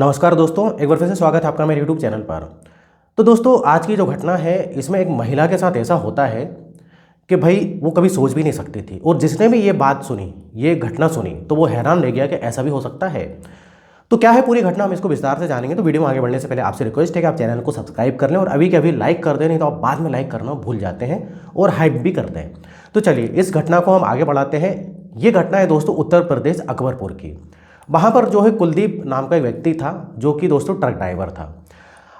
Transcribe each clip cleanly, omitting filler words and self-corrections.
नमस्कार दोस्तों, एक बार फिर से स्वागत है आपका मेरे YouTube चैनल पर। तो दोस्तों, आज की जो घटना है इसमें एक महिला के साथ ऐसा होता है कि भाई वो कभी सोच भी नहीं सकती थी, और जिसने भी ये बात सुनी, ये घटना सुनी, तो वो हैरान रह गया कि ऐसा भी हो सकता है। तो क्या है पूरी घटना, हम इसको विस्तार से जानेंगे। तो वीडियो में आगे बढ़ने से पहले आपसे रिक्वेस्ट है कि आप चैनल को सब्सक्राइब कर लें और अभी के अभी लाइक कर दें, नहीं तो आप बाद में लाइक करना भूल जाते हैं और हाइप भी करते हैं। तो चलिए इस घटना को हम आगे बढ़ाते हैं। ये घटना है दोस्तों उत्तर प्रदेश अकबरपुर की। वहाँ पर जो है कुलदीप नाम का एक व्यक्ति था, जो कि दोस्तों ट्रक ड्राइवर था।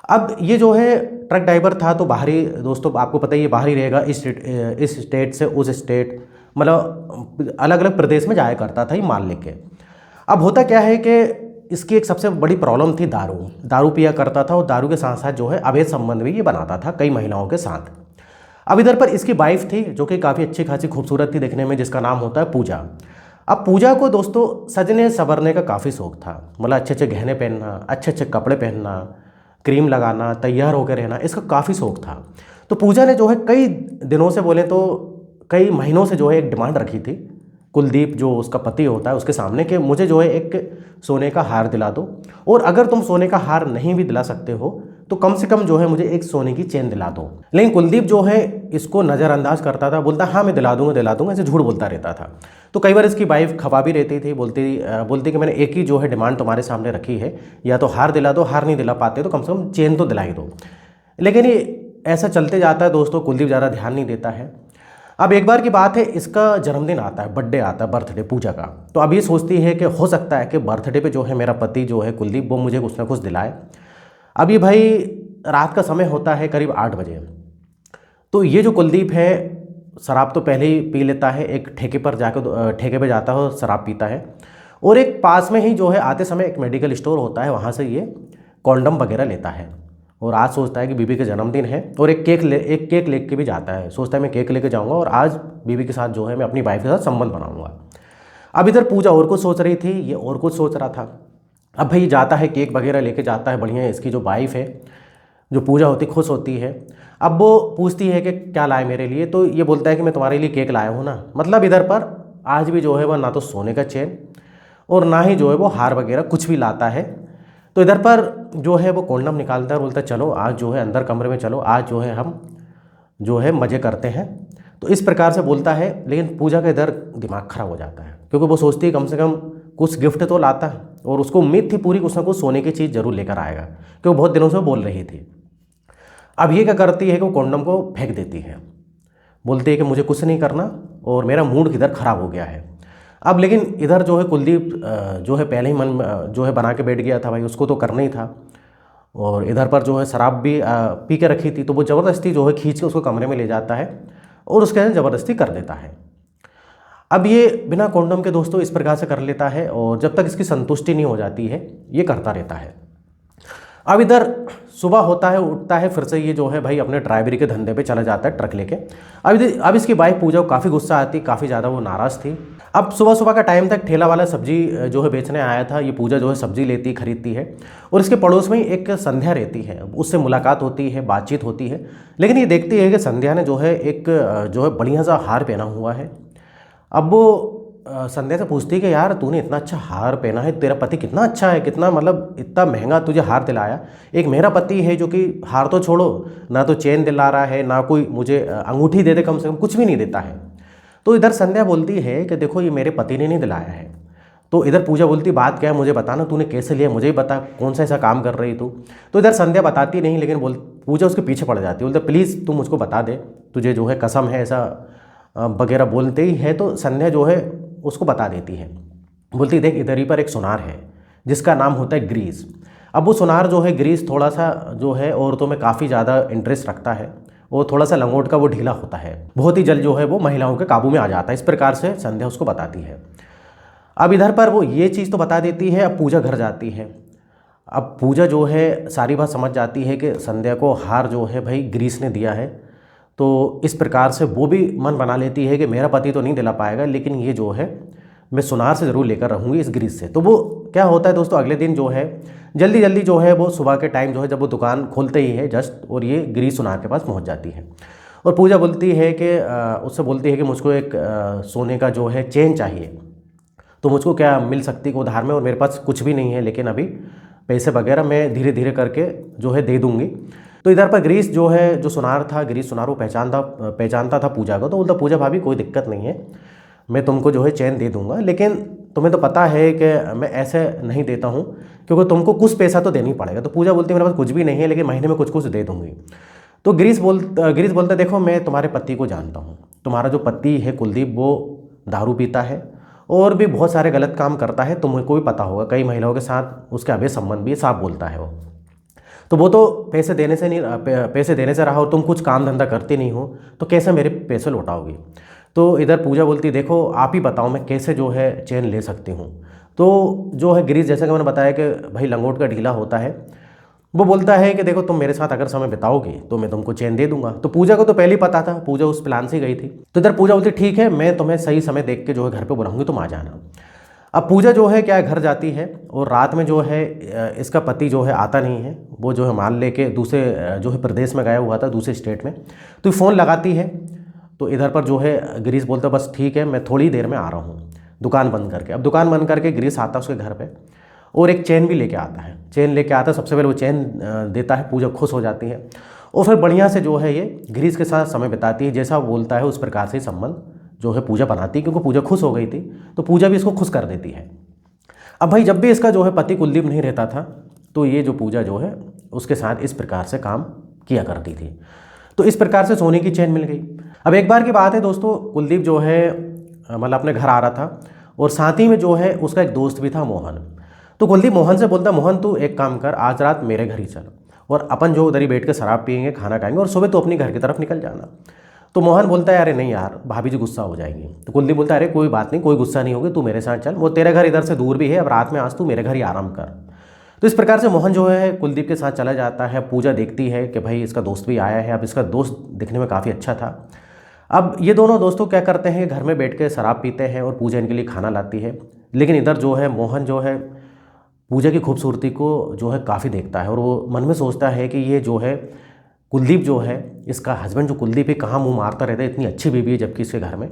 अब ये जो है ट्रक ड्राइवर था तो बाहरी, दोस्तों आपको पता ही है, बाहरी रहेगा, इस स्टेट से उस स्टेट, मतलब अलग अलग प्रदेश में जाया करता था ये माल लेके। अब होता क्या है कि इसकी एक सबसे बड़ी प्रॉब्लम थी दारू। दारू पिया करता था और दारू के साथ साथ जो है अवैध संबंध भी ये बनाता था कई महिलाओं के साथ। अब इधर पर इसकी वाइफ थी जो कि काफ़ी अच्छी खासी खूबसूरत थी देखने में, जिसका नाम होता है पूजा। अब पूजा को दोस्तों सजने संवरने का काफ़ी शौक था, मतलब अच्छे अच्छे गहने पहनना, अच्छे अच्छे कपड़े पहनना, क्रीम लगाना, तैयार होकर रहना, इसका काफ़ी शौक था। तो पूजा ने जो है कई दिनों से, बोले तो कई महीनों से जो है एक डिमांड रखी थी कुलदीप, जो उसका पति होता है, उसके सामने कि मुझे जो है एक सोने का हार दिला दो, और अगर तुम सोने का हार नहीं भी दिला सकते हो तो कम से कम जो है मुझे एक सोने की चेन दिला दो। लेकिन कुलदीप जो है इसको नज़रअंदाज करता था, बोलता हाँ मैं दिला दूंगा, ऐसे झूठ बोलता रहता था। तो कई बार इसकी वाइफ खफा भी रहती थी, बोलती कि मैंने एक ही जो है डिमांड तुम्हारे सामने रखी है, या तो हार दिला दो, हार नहीं दिला पाते तो कम से कम चेन तो दिला ही दो। लेकिन ये ऐसा चलते जाता है दोस्तों, कुलदीप ज़्यादा ध्यान नहीं देता है। अब एक बार की बात है, इसका जन्मदिन आता है, बर्थडे आता है, बर्थडे पूजा का। तो अब ये सोचती है कि हो सकता है कि बर्थडे पे जो है मेरा पति जो है कुलदीप, वो मुझे कुछ ना कुछ दिलाए। अभी भाई रात का समय होता है करीब 8 बजे। तो ये जो कुलदीप है शराब तो पहले ही पी लेता है, एक ठेके पर जाकर ठेके पे जाता है और शराब पीता है। और एक पास में ही जो है आते समय एक मेडिकल स्टोर होता है, वहाँ से ये कॉन्डम वगैरह लेता है। और आज सोचता है कि बीबी का जन्मदिन है, और एक केक लेके भी जाता है। सोचता है मैं केक लेके जाऊँगा और आज बीबी के साथ जो है मैं अपनी वाइफ के साथ संबंध बनाऊँगा। अब इधर पूजा और कुछ सोच रही थी, ये और कुछ सोच रहा था। अब भाई जाता है, केक वगैरह लेके जाता है, बढ़िया। इसकी जो वाइफ है, जो पूजा होती, खुश होती है। अब वो पूछती है कि क्या लाए मेरे लिए, तो ये बोलता है कि मैं तुम्हारे लिए केक लाया हूँ ना। मतलब इधर पर आज भी जो है वह ना तो सोने का चेन और ना ही जो है वो हार वगैरह कुछ भी लाता है। तो इधर पर जो है वो कॉन्डम निकालता है और बोलता है चलो आज जो है अंदर कमरे में चलो, आज जो है हम जो है मज़े करते हैं। तो इस प्रकार से बोलता है। लेकिन पूजा का इधर दिमाग खराब हो जाता है, क्योंकि वो सोचती है कम से कम कुछ गिफ्ट तो लाता है, और उसको उम्मीद थी पूरी कुछ ना कुछ सोने की चीज़ जरूर लेकर आएगा, क्योंकि वो बहुत दिनों से बोल रही थी। अब ये क्या करती है कि वो कॉन्डम को फेंक देती है, बोलती है कि मुझे कुछ नहीं करना और मेरा मूड किधर ख़राब हो गया है। अब लेकिन इधर जो है कुलदीप जो है पहले ही मन जो है बना के बैठ गया था, भाई उसको तो करना ही था। और इधर पर जो है शराब भी पी के रखी थी, तो वो ज़बरदस्ती जो है खींच के उसको कमरे में ले जाता है और उसके अंदर ज़बरदस्ती कर देता है। अब ये बिना कॉन्डम के दोस्तों इस प्रकार से कर लेता है, और जब तक इसकी संतुष्टि नहीं हो जाती है ये करता रहता है। अब इधर सुबह होता है, उठता है, फिर से ये जो है भाई अपने ड्राइवरी के धंधे पे चला जाता है ट्रक लेके। अब इसकी वाइफ पूजा को काफ़ी गुस्सा आती, काफ़ी ज़्यादा वो नाराज़ थी। अब सुबह सुबह का टाइम तक ठेला वाला सब्जी जो है बेचने आया था। ये पूजा जो है सब्जी लेती, खरीदती है, और इसके पड़ोस में ही एक संध्या रहती है, उससे मुलाकात होती है, बातचीत होती है। लेकिन ये देखती है कि संध्या ने जो है एक जो है बढ़िया सा हार पहना हुआ है। अब वो संध्या से पूछती है कि यार तूने इतना अच्छा हार पहना है, तेरा पति कितना अच्छा है, कितना मतलब इतना महंगा तुझे हार दिलाया। एक मेरा पति है जो कि हार तो छोड़ो, ना तो चेन दिला रहा है, ना कोई मुझे अंगूठी दे दे, कम से कम कुछ भी नहीं देता है। तो इधर संध्या बोलती है कि देखो ये मेरे पति ने नहीं दिलाया है। तो इधर पूजा बोलती बात क्या है मुझे बताना, तूने कैसे लिया मुझे ही बता, कौन सा ऐसा काम कर रही तू। तो इधर संध्या बताती नहीं, लेकिन पूजा उसके पीछे पड़ जाती है, बोलते प्लीज़ तू मुझको बता दे, तुझे जो है कसम है, ऐसा वगैरह बोलते ही है। तो संध्या जो है उसको बता देती है, बोलती देख इधर ही पर एक सुनार है जिसका नाम होता है ग्रीस। अब वो सुनार जो है ग्रीस थोड़ा सा जो है औरतों में काफ़ी ज़्यादा इंटरेस्ट रखता है, वो थोड़ा सा लंगोट का वो ढीला होता है, बहुत ही जल्द जो है वो महिलाओं के काबू में आ जाता है। इस प्रकार से संध्या उसको बताती है। अब इधर पर वो ये चीज़ तो बता देती है। अब पूजा घर जाती है। अब पूजा जो है सारी बात समझ जाती है कि संध्या को हार जो है भाई ग्रीस ने दिया है। तो इस प्रकार से वो भी मन बना लेती है कि मेरा पति तो नहीं दिला पाएगा, लेकिन ये जो है मैं सुनार से ज़रूर लेकर रहूँगी इस ग्रीस से। तो वो क्या होता है दोस्तों, अगले दिन जो है जल्दी जल्दी जो है वो सुबह के टाइम जो है जब वो दुकान खोलते ही है जस्ट, और ये ग्रीस सुनार के पास पहुँच जाती है। और पूजा बोलती है कि उससे बोलती है कि मुझको एक सोने का जो है चेन चाहिए, तो मुझको क्या मिल सकती है उधार में, और मेरे पास कुछ भी नहीं है, लेकिन अभी पैसे वगैरह मैं धीरे धीरे करके जो है दे दूंगी। तो इधर पर गिरीश जो है, जो सुनार था, गिरीश सुनार, वो पहचानता था पूजा को। तो बोलता पूजा भाभी कोई दिक्कत नहीं है, मैं तुमको जो है चैन दे दूंगा, लेकिन तुम्हें तो पता है कि मैं ऐसे नहीं देता हूँ, क्योंकि तुमको कुछ पैसा तो देना ही पड़ेगा। तो पूजा बोलती मेरे पास कुछ भी नहीं है, लेकिन महीने में कुछ कुछ दे दूंगी। तो गिरीश बोलता देखो मैं तुम्हारे पति को जानता हूँ, तुम्हारा जो पति है कुलदीप, वो दारू पीता है और भी बहुत सारे गलत काम करता है, तुमको भी पता होगा, कई महिलाओं के साथ उसके अवैध संबंध भी, साफ बोलता है वो। तो वो तो पैसे देने से नहीं, पैसे देने से रहा, और तुम कुछ काम धंधा करते नहीं हो, तो कैसे मेरे पैसे लौटाओगी। तो इधर पूजा बोलती देखो आप ही बताओ मैं कैसे जो है चैन ले सकती हूँ। तो जो है गिरीश, जैसा कि मैंने बताया कि भाई लंगोट का ढीला होता है, वो बोलता है कि देखो तुम मेरे साथ अगर समय बिताओगे तो मैं तुमको चैन दे दूंगा। तो पूजा को तो पहले ही पता था, पूजा उस प्लान से गई थी। तो इधर पूजा बोलती ठीक है, मैं तुम्हें सही समय देख के जो है घर पे बुलाऊंगी, तुम आ जाना। अब पूजा जो है क्या है, घर जाती है, और रात में जो है इसका पति जो है आता नहीं है, वो जो है माल लेके दूसरे जो है प्रदेश में गया हुआ था, दूसरे स्टेट में। तो फ़ोन लगाती है, तो इधर पर जो है गिरीश बोलता बस ठीक है मैं थोड़ी देर में आ रहा हूँ, दुकान बंद करके। अब दुकान बंद करके गिरीश आता है उसके घर पे, और एक चेन भी लेके आता है। चेन लेके आता है, सबसे पहले वो चेन देता है, पूजा खुश हो जाती है, और फिर बढ़िया से जो है ये गिरीश के साथ समय बिताती है, जैसा वो बोलता है उस प्रकार से संबंध जो है पूजा बनाती है, क्योंकि पूजा खुश हो गई थी, तो पूजा भी इसको खुश कर देती है। अब भाई जब भी इसका जो है पति कुलदीप नहीं रहता था, तो ये जो पूजा जो है उसके साथ इस प्रकार से काम किया करती थी। तो इस प्रकार से सोने की चैन मिल गई। अब एक बार की बात है दोस्तों, कुलदीप जो है मतलब अपने घर आ रहा था, और साथ ही में जो है उसका एक दोस्त भी था मोहन। तो कुलदीप मोहन से बोलता मोहन तू एक काम कर, आज रात मेरे घर ही चल, और अपन जो उधर ही बैठ के शराब पियेंगे, खाना खाएंगे, और सुबह तो अपनी घर की तरफ निकल जाना। तो मोहन बोलता है अरे नहीं यार, भाभी जी गुस्सा हो जाएंगी। तो कुलदीप बोलता है अरे कोई बात नहीं, कोई गुस्सा नहीं होगी, तू मेरे साथ चल, वो तेरा घर इधर से दूर भी है, अब रात में आज तू मेरे घर ही आराम कर। तो इस प्रकार से मोहन जो है कुलदीप के साथ चला जाता है। पूजा देखती है कि भाई इसका दोस्त भी आया है। अब इसका दोस्त दिखने में काफ़ी अच्छा था। अब ये दोनों दोस्तों क्या करते हैं, घर में बैठ के शराब पीते हैं, और पूजा इनके लिए खाना लाती है। लेकिन इधर जो है मोहन जो है पूजा की खूबसूरती को जो है काफ़ी देखता है, और वो मन में सोचता है कि ये जो है कुलदीप जो है, इसका हस्बैंड जो कुलदीप है, कहाँ मुंह मारता रहता है, इतनी अच्छी बीवी है जबकि इसके घर में।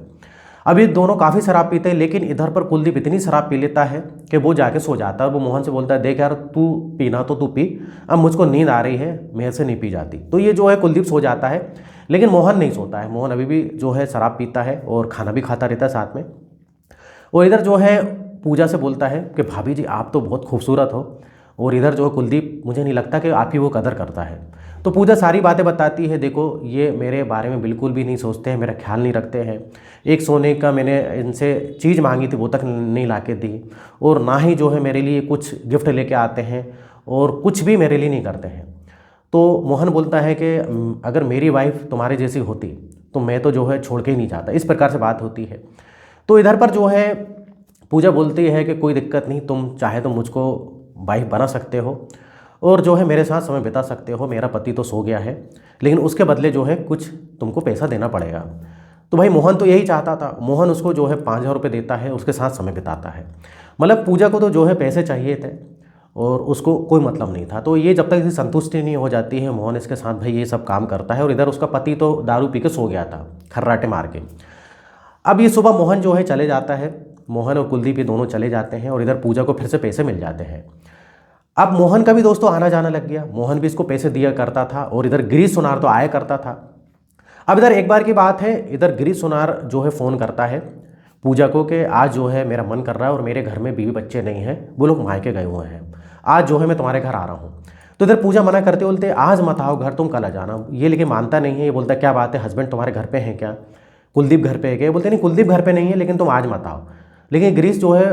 अब ये दोनों काफ़ी शराब पीते हैं, लेकिन इधर पर कुलदीप इतनी शराब पी लेता है कि वो जाके सो जाता है। वो मोहन से बोलता है देख यार तू पीना तो तू पी, अब मुझको नींद आ रही है, मेरे से नहीं पी जाती। तो ये जो है कुलदीप सो जाता है, लेकिन मोहन नहीं सोता है। मोहन अभी भी जो है शराब पीता है और खाना भी खाता रहता है साथ में। और इधर जो है पूजा से बोलता है कि भाभी जी आप तो बहुत खूबसूरत हो, और इधर जो है कुलदीप मुझे नहीं लगता कि आप ही वो कदर करता है। तो पूजा सारी बातें बताती है, देखो ये मेरे बारे में बिल्कुल भी नहीं सोचते हैं, मेरा ख्याल नहीं रखते हैं। एक सोने का मैंने इनसे चीज़ मांगी थी, वो तक नहीं ला के दी, और ना ही जो है मेरे लिए कुछ गिफ्ट लेके आते हैं, और कुछ भी मेरे लिए नहीं करते हैं। तो मोहन बोलता है कि अगर मेरी वाइफ तुम्हारे जैसी होती तो मैं तो जो है छोड़ के ही नहीं जाता। इस प्रकार से बात होती है। तो इधर पर जो है पूजा बोलती है कि कोई दिक्कत नहीं, तुम चाहे तो मुझको वाइफ बना सकते हो, और जो है मेरे साथ समय बिता सकते हो, मेरा पति तो सो गया है, लेकिन उसके बदले जो है कुछ तुमको पैसा देना पड़ेगा। तो भाई मोहन तो यही चाहता था। मोहन उसको जो है 5,000 रुपये देता है, उसके साथ समय बिताता है। मतलब पूजा को तो जो है पैसे चाहिए थे, और उसको कोई मतलब नहीं था। तो ये जब तक इसकी संतुष्टि नहीं हो जाती है, मोहन इसके साथ भाई ये सब काम करता है। और इधर उसका पति तो दारू पी के सो गया था, खर्राटे मार के। अब ये सुबह मोहन जो है चले जाता है, मोहन और कुलदीप ये दोनों चले जाते हैं, और इधर पूजा को फिर से पैसे मिल जाते हैं। अब मोहन का भी दोस्तों आना जाना लग गया, मोहन भी इसको पैसे दिया करता था, और इधर गिरीश सुनार तो आया करता था। अब इधर एक बार की बात है, इधर गिरीश सुनार जो है फ़ोन करता है पूजा को कि आज जो है मेरा मन कर रहा है, और मेरे घर में बीवी बच्चे नहीं हैं, वो लोग मायके गए हुए हैं, आज जो है मैं तुम्हारे घर आ रहा हूँ। तो इधर पूजा मना करते बोलते आज मत आओ घर, तुम कल आ जाना। ये लेकिन मानता नहीं है, ये बोलता क्या बात है, हस्बैंड तुम्हारे घर पे हैं क्या, कुलदीप घर पे है क्या? बोलते नहीं कुलदीप घर पे नहीं है, लेकिन तुम आज मत आओ। लेकिन गिरीश जो है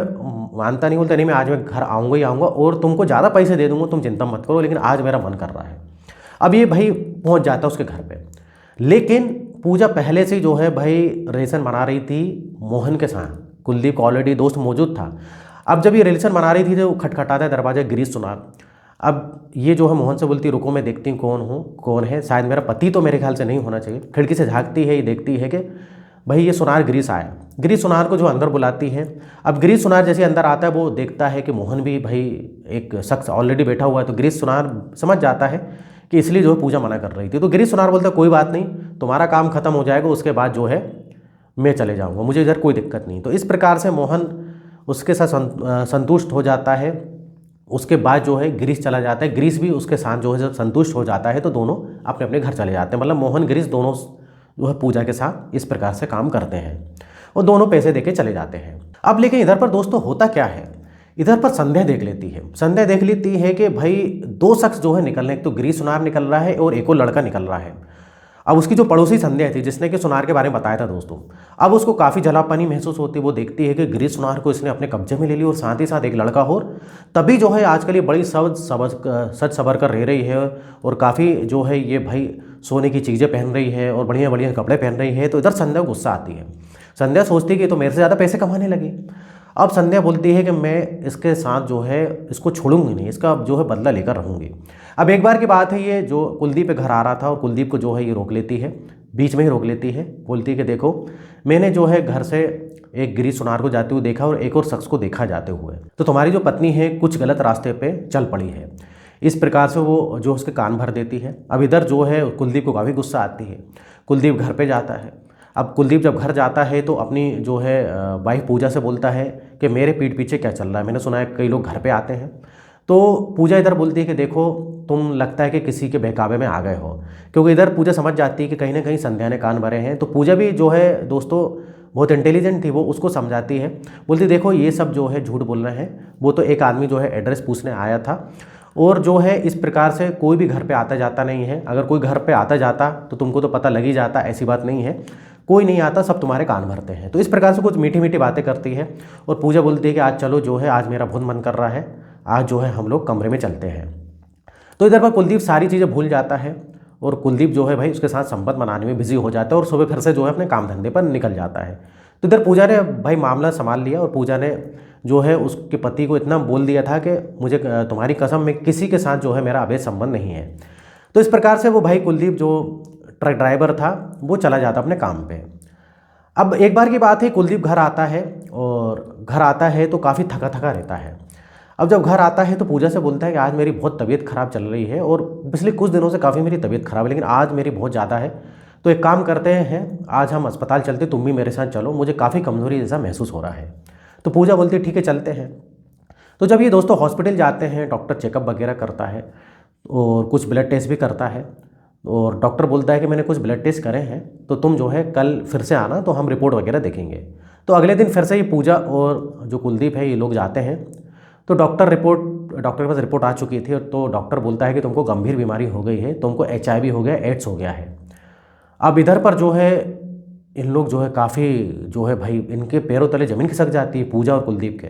मानता नहीं, बोलता नहीं मैं आज मैं घर आऊँगा ही आऊँगा, और तुमको ज़्यादा पैसे दे दूँगा, तुम चिंता मत करो, लेकिन आज मेरा मन कर रहा है। अब ये भाई पहुँच जाता है उसके घर पे। लेकिन पूजा पहले से जो है भाई रिलेशन बना रही थी मोहन के साथ, कुलदीप का ऑलरेडी दोस्त मौजूद था। अब जब ये रिलेशन बना रही थी तो खटखटाता है दरवाजा गिरीश सुनार। अब ये जो है मोहन से बोलती रुको मैं देखती हूँ कौन है, शायद मेरा पति तो मेरे ख्याल से नहीं होना चाहिए। खिड़की से झाँकती है, ये देखती है कि भाई ये सुनार गिरीश आया। गिरीश सुनार को जो अंदर बुलाती है। अब गिरीश सुनार जैसे अंदर आता है, वो देखता है कि मोहन भी भाई एक शख्स ऑलरेडी बैठा हुआ है। तो गिरीश सुनार समझ जाता है कि इसलिए जो है पूजा मना कर रही थी। तो गिरीश सुनार बोलता है कोई बात नहीं, तुम्हारा काम खत्म हो जाएगा, उसके बाद जो है मैं चले जाऊँगा, मुझे इधर कोई दिक्कत नहीं। तो इस प्रकार से मोहन उसके साथ संतुष्ट हो जाता है, उसके बाद जो है गिरीश चला जाता है, गिरीश भी उसके साथ जो है जब संतुष्ट हो जाता है तो दोनों अपने अपने घर चले जाते हैं। मतलब मोहन गिरीश दोनों जो है पूजा के साथ इस प्रकार से काम करते हैं और दोनों पैसे देके चले जाते हैं। अब लेकिन इधर पर दोस्तों होता क्या है, इधर पर संध्या देख लेती है। संध्या देख लेती है कि भाई दो शख्स जो है निकल रहे हैं, एक तो गिरीश सुनार निकल रहा है और एक और लड़का निकल रहा है। अब उसकी जो पड़ोसी संध्या थी जिसने कि सुनार के बारे में बताया था दोस्तों, अब उसको काफ़ी जलापनी महसूस होती है। वो देखती है कि गिरीश सुनार को इसने अपने कब्जे में ले लिया और साथ ही साथ एक लड़का और। तभी जो है आजकल ये बड़ी सच सबर कर रह रही है और काफ़ी जो है ये भाई सोने की चीज़ें पहन रही है और बढ़िया बढ़िया कपड़े पहन रही है। तो इधर संध्या को गुस्सा आती है। संध्या सोचती है कि तो मेरे से ज़्यादा पैसे कमाने लगी। अब संध्या बोलती है कि मैं इसके साथ जो है इसको छोड़ूंगी नहीं, इसका जो है बदला लेकर रहूंगी। अब एक बार की बात है, ये जो कुलदीप घर आ रहा था और कुलदीप को जो है ये रोक लेती है, बीच में ही रोक लेती है। बोलती है कि देखो मैंने जो है घर से एक गिरीश सुनार को जाते हुए देखा और एक और शख्स को देखा जाते हुए, तो तुम्हारी जो पत्नी है कुछ गलत रास्ते पे चल पड़ी है। इस प्रकार से वो जो उसके कान भर देती है। अब इधर जो है कुलदीप को काफ़ी गुस्सा आती है। कुलदीप घर पे जाता है। अब कुलदीप जब घर जाता है तो अपनी जो है वाइफ पूजा से बोलता है कि मेरे पीठ पीछे क्या चल रहा है, मैंने सुना है कई लोग घर पे आते हैं। तो पूजा इधर बोलती है कि देखो तुम लगता है कि किसी के बहकावे में आ गए हो, क्योंकि इधर पूजा समझ जाती है कि कहीं ना कहीं संध्या ने कान भरे हैं। तो पूजा भी जो है दोस्तों बहुत इंटेलिजेंट थी, वो उसको समझाती है। बोलती देखो ये सब जो है झूठ बोल रहे हैं, वो तो एक आदमी जो है एड्रेस पूछने आया था और जो है इस प्रकार से कोई भी घर पे आता जाता नहीं है। अगर कोई घर पे आता जाता तो तुमको तो पता लग ही जाता, ऐसी बात नहीं है, कोई नहीं आता, सब तुम्हारे कान भरते हैं। तो इस प्रकार से कुछ मीठी मीठी बातें करती है और पूजा बोलती है कि आज चलो जो है आज मेरा बहुत मन कर रहा है, आज जो है हम लोग कमरे में चलते हैं। तो इधर पर कुलदीप सारी चीज़ें भूल जाता है और कुलदीप जो है भाई उसके साथ संबंध बनाने में बिजी हो जाता है और सुबह फिर से जो है अपने काम धंधे पर निकल जाता है। तो इधर पूजा ने भाई मामला संभाल लिया और पूजा ने जो है उसके पति को इतना बोल दिया था कि मुझे तुम्हारी कसम में किसी के साथ जो है मेरा अवैध संबंध नहीं है। तो इस प्रकार से वो भाई कुलदीप जो ट्रक ड्राइवर था वो चला जाता अपने काम पे। अब एक बार की बात है, कुलदीप घर आता है और घर आता है तो काफ़ी थका थका रहता है। अब जब घर आता है तो पूजा से बोलता है कि आज मेरी बहुत तबीयत ख़राब चल रही है और पिछले कुछ दिनों से काफ़ी मेरी तबीयत ख़राब है, लेकिन आज मेरी बहुत ज़्यादा है। तो एक काम करते हैं, आज हम अस्पताल चलते, तुम भी मेरे साथ चलो, मुझे काफ़ी कमज़ोरी जैसा महसूस हो रहा है। तो पूजा बोलती है ठीक है चलते हैं। तो जब ये दोस्तों हॉस्पिटल जाते हैं, डॉक्टर चेकअप वगैरह करता है और कुछ ब्लड टेस्ट भी करता है और डॉक्टर बोलता है कि मैंने कुछ ब्लड टेस्ट करे हैं, तो तुम जो है कल फिर से आना, तो हम रिपोर्ट वगैरह देखेंगे। तो अगले दिन फिर से ये पूजा और जो कुलदीप है ये लोग जाते हैं। तो डॉक्टर के पास रिपोर्ट आ चुकी थी। तो डॉक्टर बोलता है कि तुमको गंभीर बीमारी हो गई है, तुमको HIV हो गया, एड्स हो गया है। अब इधर पर जो है इन लोग जो है काफ़ी जो है भाई इनके पैरों तले ज़मीन खिसक जाती है पूजा और कुलदीप के।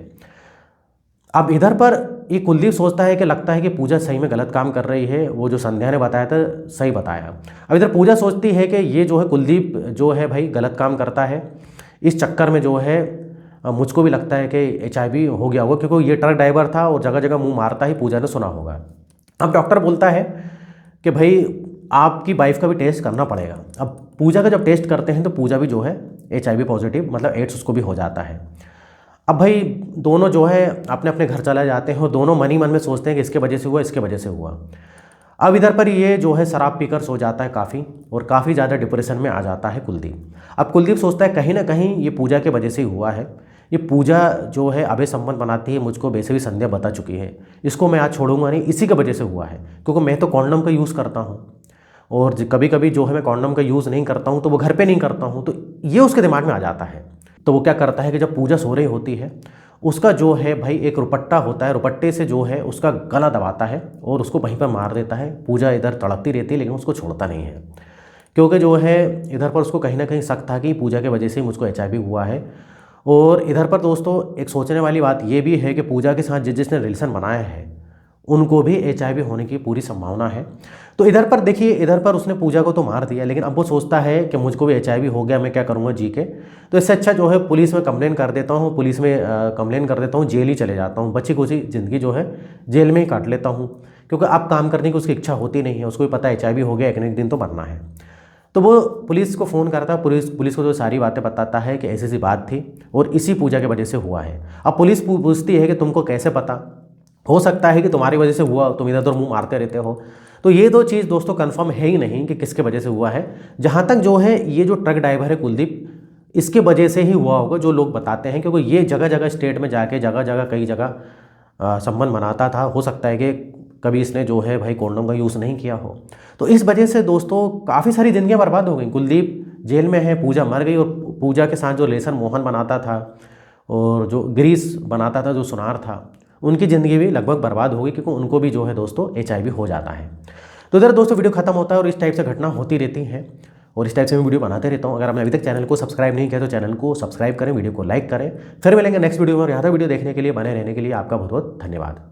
अब इधर पर ये कुलदीप सोचता है कि लगता है कि पूजा सही में गलत काम कर रही है, वो जो संध्या ने बताया था सही बताया। अब इधर पूजा सोचती है कि ये जो है कुलदीप जो है भाई गलत काम करता है, इस चक्कर में जो है मुझको भी लगता है कि HIV हो गया होगा, क्योंकि ये ट्रक ड्राइवर था और जगह जगह मुंह मारता ही, पूजा ने सुना होगा। अब डॉक्टर बोलता है कि भाई आपकी वाइफ का भी टेस्ट करना पड़ेगा। अब पूजा का जब टेस्ट करते हैं तो पूजा भी जो है HIV पॉजिटिव, मतलब एड्स उसको भी हो जाता है। अब भाई दोनों जो है अपने अपने घर चला जाते हैं और दोनों मन ही मन में सोचते हैं कि इसके वजह से हुआ, इसके वजह से हुआ। अब इधर पर ये जो है शराब पीकर सो जाता है काफ़ी और काफ़ी ज़्यादा डिप्रेशन में आ जाता है कुलदीप। अब कुलदीप सोचता है कहीं ना कहीं ये पूजा के वजह से ही हुआ है, ये पूजा जो है अभय संबंध बनाती है, मुझको वैसे भी संध्या बता चुकी है, इसको मैं आज छोड़ूंगा नहीं, इसी की वजह से हुआ है। क्योंकि मैं तो कॉन्डम का यूज़ करता हूँ और कभी कभी जो है मैं कॉन्डम का यूज़ नहीं करता हूँ, तो वो घर पे नहीं करता हूँ, तो ये उसके दिमाग में आ जाता है। तो वो क्या करता है कि जब पूजा सो रही होती है, उसका जो है भाई एक रुपट्टा होता है, रुपट्टे से जो है उसका गला दबाता है और उसको वहीं पर मार देता है। पूजा इधर तड़पती रहती है लेकिन उसको छोड़ता नहीं है, क्योंकि जो है इधर पर उसको कहीं ना कहीं शक था कि पूजा की वजह से ही मुझको HIV हुआ है। और इधर पर दोस्तों एक सोचने वाली बात ये भी है कि पूजा के साथ जिसने रिलेशन बनाया है उनको भी HIV होने की पूरी संभावना है। तो इधर पर देखिए, इधर पर उसने पूजा को तो मार दिया, लेकिन अब वो सोचता है कि मुझको भी HIV हो गया, मैं क्या करूँगा जी के। तो इससे अच्छा जो है पुलिस में कंप्लेन कर देता हूँ, पुलिस में कंप्लेन कर देता हूँ, जेल ही चले जाता हूँ, बच्ची कुची ज़िंदगी जो है जेल में ही काट लेता हूँ। क्योंकि अब काम करने की उसकी इच्छा होती नहीं है, उसको भी पता है HIV हो गया, एक न एक दिन तो मरना है। तो वो पुलिस को फ़ोन करता है, पुलिस को जो सारी बातें बताता है कि ऐसी ऐसी बात थी और इसी पूजा की वजह से हुआ है। अब पुलिस पूछती है कि तुमको कैसे पता, हो सकता है कि तुम्हारी वजह से हुआ, तुम इधर उधर मुंह मारते रहते हो। तो ये दो चीज़ दोस्तों कंफर्म है ही नहीं कि किसके वजह से हुआ है। जहाँ तक जो है ये जो ट्रक ड्राइवर है कुलदीप, इसके वजह से ही हुआ होगा, जो लोग बताते हैं, क्योंकि ये जगह जगह स्टेट में जाके जगह जगह कई जगह संबंध बनाता था, हो सकता है कि कभी इसने जो है भाई कॉन्डोम का यूज़ नहीं किया हो। तो इस वजह से दोस्तों काफ़ी सारी ज़िंदगियाँ बर्बाद हो गई। कुलदीप जेल में है, पूजा मर गई, और पूजा के साथ जो रिलेशन मोहन बनाता था और जो ग्रीस बनाता था, जो सुनार था, उनकी ज़िंदगी भी लगभग बर्बाद हो गई, क्योंकि उनको भी जो है दोस्तों HIV हो जाता है। तो इधर दोस्तों वीडियो खत्म होता है और इस टाइप से घटना होती रहती हैं और इस टाइप से मैं वीडियो बनाते रहता हूँ। अगर आपने अभी तक चैनल को सब्सक्राइब नहीं किया तो चैनल को सब्सक्राइब करें, वीडियो को लाइक करें। फिर मिलेंगे नेक्स्ट वीडियो में, और यहाँ तक वीडियो देखने के लिए, बने रहने के लिए आपका बहुत बहुत धन्यवाद।